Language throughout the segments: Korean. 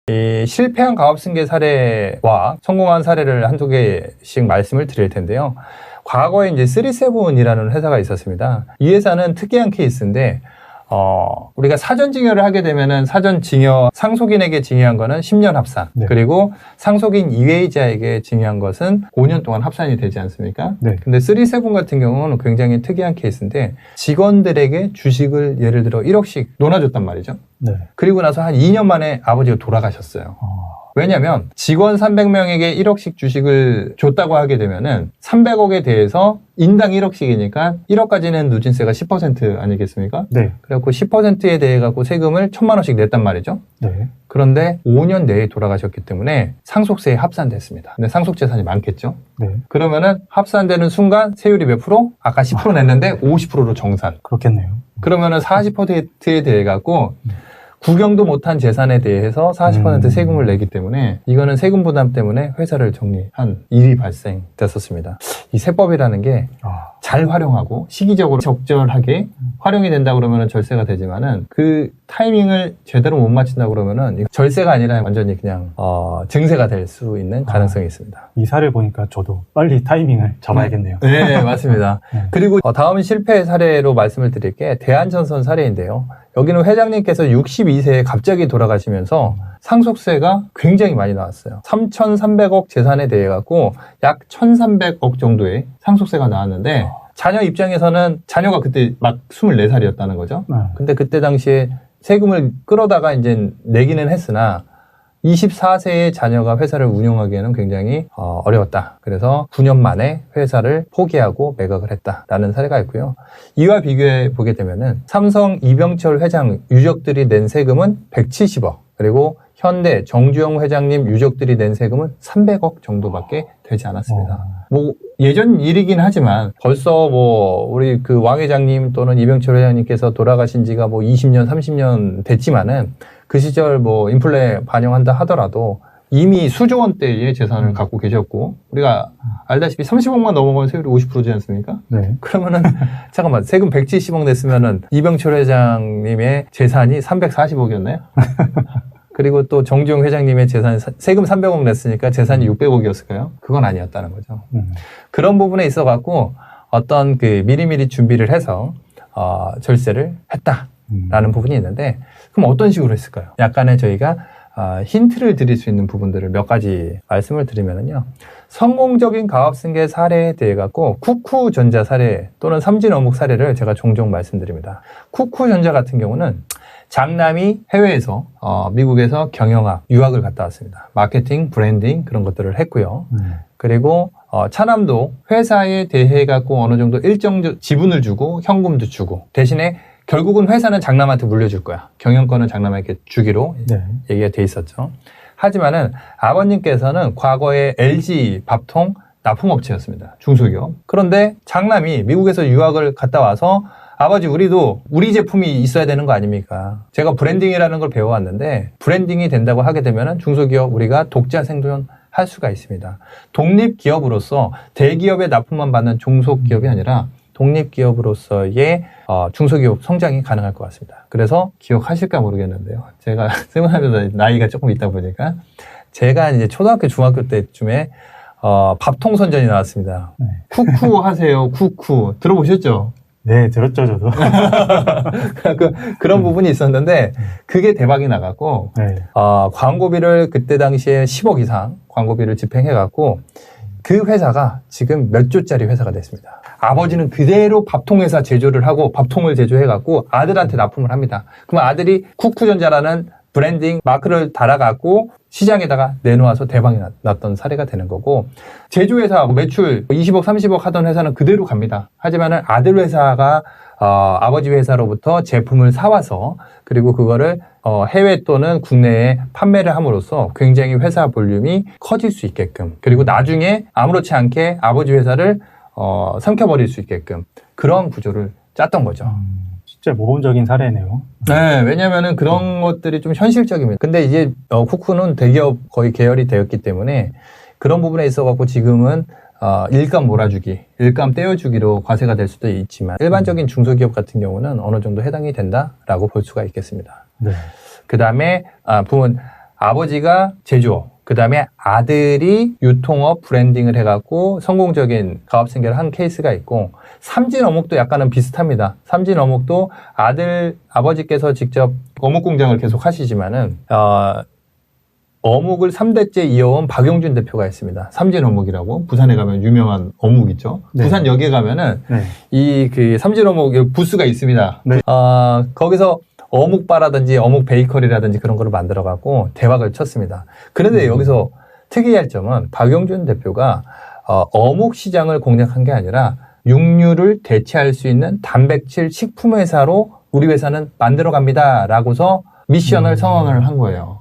이 실패한 가업승계 사례와 성공한 사례를 한두 개씩 말씀을 드릴 텐데요. 과거에 이제 37이라는 회사가 있었습니다. 이 회사는 특이한 케이스인데, 우리가 사전 증여를 하게 되면은 사전 증여, 상속인에게 증여한 거는 10년 합산. 네. 그리고 상속인 이외의자에게 증여한 것은 5년 동안 합산이 되지 않습니까? 네. 근데 37 같은 경우는 굉장히 특이한 케이스인데, 직원들에게 주식을 예를 들어 1억씩 나눠줬단 말이죠. 네. 그리고 나서 한 2년 만에 아버지가 돌아가셨어요. 왜냐면 직원 300명에게 1억씩 주식을 줬다고 하게 되면은 300억에 대해서 인당 1억씩이니까 1억까지는 누진세가 10% 아니겠습니까? 네. 그래갖고 10%에 대해 갖고 세금을 1,000만 원씩 냈단 말이죠. 네. 그런데 5년 내에 돌아가셨기 때문에 상속세에 합산됐습니다. 근데 상속재산이 많겠죠? 네. 그러면은 합산되는 순간 세율이 몇 프로? 아까 10% 냈는데 50%로 정산. 그렇겠네요. 그러면은 40%에 대해 갖고 구경도 못한 재산에 대해서 40% 세금을 내기 때문에 이거는 세금 부담 때문에 회사를 정리한 일이 발생됐었습니다. 이 세법이라는 게 잘 활용하고 시기적으로 적절하게 활용이 된다 그러면 절세가 되지만은 그 타이밍을 제대로 못 맞춘다 그러면은 절세가 아니라 완전히 그냥 증세가 될 수 있는 가능성이 있습니다. 이 사례를 보니까 저도 빨리 타이밍을 잡아야겠네요. 네, 맞습니다. 그리고 다음 실패 사례로 말씀을 드릴 게 대한전선 사례인데요. 여기는 회장님께서 62세에 갑자기 돌아가시면서 상속세가 굉장히 많이 나왔어요. 3,300억 재산에 대해 갖고 약 1,300억 정도의 상속세가 나왔는데 자녀 입장에서는 자녀가 그때 막 24살이었다는 거죠. 근데 그때 당시에 세금을 끌어다가 이제 내기는 했으나 24세의 자녀가 회사를 운영하기에는 굉장히 어려웠다. 그래서 9년 만에 회사를 포기하고 매각을 했다라는 사례가 있고요. 이와 비교해 보게 되면은 삼성 이병철 회장 유족들이 낸 세금은 170억, 그리고 현대 정주영 회장님 유족들이 낸 세금은 300억 정도밖에 되지 않았습니다. 뭐 예전 일이긴 하지만 벌써 뭐 우리 그 왕 회장님 또는 이병철 회장님께서 돌아가신 지가 뭐 20년, 30년 됐지만은 그 시절 뭐 인플레 반영한다 하더라도 이미 수조 원대의 재산을 갖고 계셨고, 우리가 알다시피 30억만 넘어가면 세율이 50%지 않습니까? 네. 그러면은 잠깐만, 세금 170억 냈으면은 이병철 회장님의 재산이 340억이었나요? 그리고 또 정주영 회장님의 재산이 세금 300억 냈으니까 재산이 600억이었을까요? 그건 아니었다는 거죠. 그런 부분에 있어 갖고 어떤 그 미리미리 준비를 해서 절세를 했다라는 부분이 있는데, 그럼 어떤 식으로 했을까요? 약간의 저희가 힌트를 드릴 수 있는 부분들을 몇 가지 말씀을 드리면은요. 성공적인 가업승계 사례에 대해 갖고 쿠쿠전자 사례 또는 삼진어묵 사례를 제가 종종 말씀드립니다. 쿠쿠전자 같은 경우는 장남이 해외에서 미국에서 경영학, 유학을 갔다 왔습니다. 마케팅, 브랜딩 그런 것들을 했고요. 그리고 차남도 회사에 대해 갖고 어느 정도 일정 지분을 주고 현금도 주고, 대신에 결국은 회사는 장남한테 물려줄 거야. 경영권은 장남에게 주기로 얘기가 돼 있었죠. 하지만은 아버님께서는 과거에 LG 밥통 납품업체였습니다. 중소기업. 그런데 장남이 미국에서 유학을 갔다 와서 아버지, 우리도 우리 제품이 있어야 되는 거 아닙니까? 제가 브랜딩이라는 걸 배워왔는데 브랜딩이 된다고 하게 되면은 중소기업 우리가 독자 생존할 수가 있습니다. 독립기업으로서 대기업의 납품만 받는 중소기업이 아니라 독립기업으로서의 중소기업 성장이 가능할 것 같습니다. 그래서 기억하실까 모르겠는데요. 제가 생각하면서 나이가 조금 있다 보니까 제가 이제 초등학교, 중학교 때쯤에 밥통 선전이 나왔습니다. 쿠쿠 하세요, 쿠쿠. 들어보셨죠? 네, 들었죠, 저도. 그런 부분이 있었는데 그게 대박이 나갔고, 광고비를 그때 당시에 10억 이상 광고비를 집행해갖고 그 회사가 지금 몇 조짜리 회사가 됐습니다. 아버지는 그대로 밥통회사 제조를 하고 밥통을 제조해갖고 아들한테 납품을 합니다. 그럼 아들이 쿠쿠전자라는 브랜딩 마크를 달아갖고 시장에다가 내놓아서 대박이 났던 사례가 되는 거고, 제조회사 매출 20억, 30억 하던 회사는 그대로 갑니다. 하지만은 아들 회사가 아버지 회사로부터 제품을 사와서 그리고 그거를 해외 또는 국내에 판매를 함으로써 굉장히 회사 볼륨이 커질 수 있게끔, 그리고 나중에 아무렇지 않게 아버지 회사를 삼켜버릴 수 있게끔 그런 구조를 짰던 거죠. 진짜 모범적인 사례네요. 네, 왜냐면은 그런 것들이 좀 현실적입니다. 근데 이제 쿠쿠는 대기업 거의 계열이 되었기 때문에 그런 부분에 있어갖고 지금은 일감 몰아주기, 일감 떼어주기로 과세가 될 수도 있지만 일반적인 중소기업 같은 경우는 어느 정도 해당이 된다라고 볼 수가 있겠습니다. 네. 그 다음에 부분 아버지가 제조업, 그 다음에 아들이 유통업 브랜딩을 해갖고 성공적인 가업 생계를 한 케이스가 있고, 삼진 어묵도 약간은 비슷합니다. 삼진 어묵도 아버지께서 직접 어묵 공장을 계속 하시지만은, 어묵을 3대째 이어온 박용준 대표가 있습니다. 삼진 어묵이라고. 부산에 가면 유명한 어묵 있죠. 네. 부산역에 가면은 네. 이 삼진 어묵 부스가 있습니다. 네. 거기서 어묵바라든지 어묵 베이커리라든지 그런 거를 만들어 갖고 대박을 쳤습니다. 그런데 여기서 특이할 점은 박용준 대표가 어묵 시장을 공략한 게 아니라 육류를 대체할 수 있는 단백질 식품 회사로 우리 회사는 만들어 갑니다 라고서 미션을 선언을 한 거예요.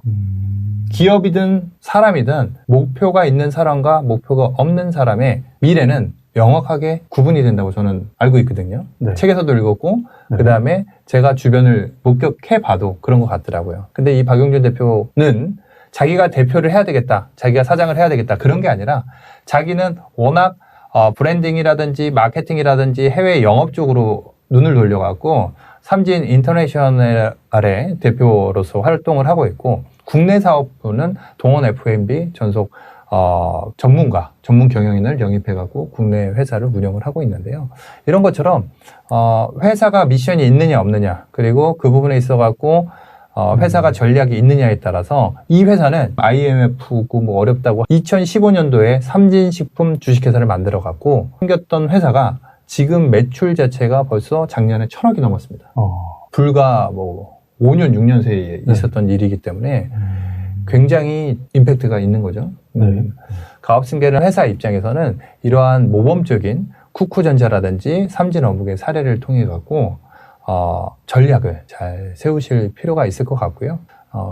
기업이든 사람이든 목표가 있는 사람과 목표가 없는 사람의 미래는 명확하게 구분이 된다고 저는 알고 있거든요. 네. 책에서도 읽었고, 네. 그 다음에 제가 주변을 목격해봐도 그런 것 같더라고요. 근데 이 박용준 대표는 자기가 대표를 해야 되겠다, 자기가 사장을 해야 되겠다, 그런 게 아니라 자기는 워낙 브랜딩이라든지 마케팅이라든지 해외 영업 쪽으로 눈을 돌려갖고 삼진 인터내셔널의 대표로서 활동을 하고 있고, 국내 사업부는 동원 F&B 전속 전문 경영인을 영입해갖고 국내 회사를 운영을 하고 있는데요. 이런 것처럼 회사가 미션이 있느냐 없느냐, 그리고 그 부분에 있어갖고 회사가 전략이 있느냐에 따라서 이 회사는 IMF고 뭐 어렵다고 2015년도에 삼진식품 주식회사를 만들어갖고 생겼던 회사가 지금 매출 자체가 벌써 작년에 1,000억이 넘었습니다. 불과 뭐 5년, 6년 사이에 있었던 일이기 때문에 굉장히 임팩트가 있는 거죠. 가업승계는 회사 입장에서는 이러한 모범적인 쿠쿠전자라든지 삼진어묵의 사례를 통해 갖고 전략을 잘 세우실 필요가 있을 것 같고요.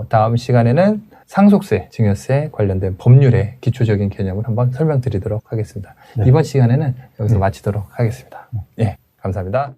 다음 시간에는 상속세, 증여세 관련된 법률의 기초적인 개념을 한번 설명드리도록 하겠습니다. 네. 이번 시간에는 여기서 마치도록 하겠습니다. 예, 감사합니다.